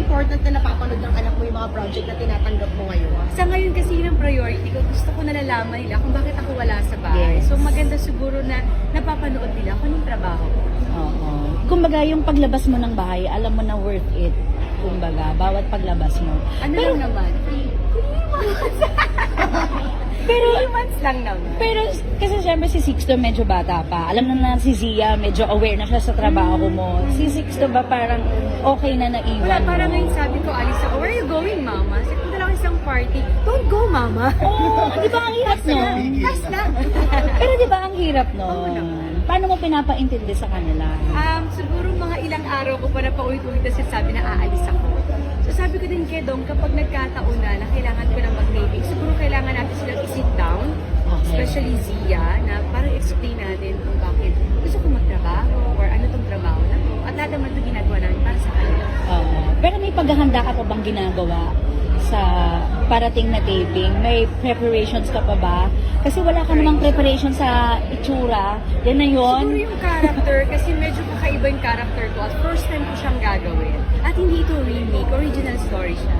important na napapanood ng anak mo yung mga project na tinatanggap mo ngayon? Sa ngayon kasi yun ang priority ko. Gusto ko nalalaman nila kung bakit ako wala sa bahay. Yes. So maganda siguro na napapanood nila kung yung trabaho ko. Oo. Kumbaga, yung paglabas mo ng bahay, alam mo na worth it. Kumbaga, bawat paglabas mo. Ano Pero- lang naman? 3 months lang naman. Pero kasi siyempre si Sixto medyo bata pa. Alam na si Zia, medyo aware na siya sa trabaho mo. Si Sixto ba parang okay na Wala, naiwan mo? parang ngayon sabi ko, Alice ako, where are you going, mama? Sabi ko, lang isang party. Don't go, mama. Oo, di ba ang hirap nun? Last lang. Pero di ba ang hirap Oo nun? naman. Paano mo pinapaintindi sa kanila? Siguro mga ilang araw ko pa na paulit-ulit na sinasabi na aalis ako. So sabi ko din kay Dong, kapag nagkataon na kailangan ko na mag-taping, siguro kailangan natin silang i-sit down, Okay. especially Zia, na parang explain natin kung bakit gusto ko magtrabaho or ano tong trabaho na to. At lahat naman ito ginagawa namin para sa kanila. Oo. Pero may paghahanda ka pa bang ginagawa sa parating na taping? May preparations ka pa ba? Kasi wala ka namang preparation sa itsura. Yan na yun. Siguro yung character, kasi medyo kakaiba yung character ko at first time ko siyang gagawin. At hindi ito remake, original story siya.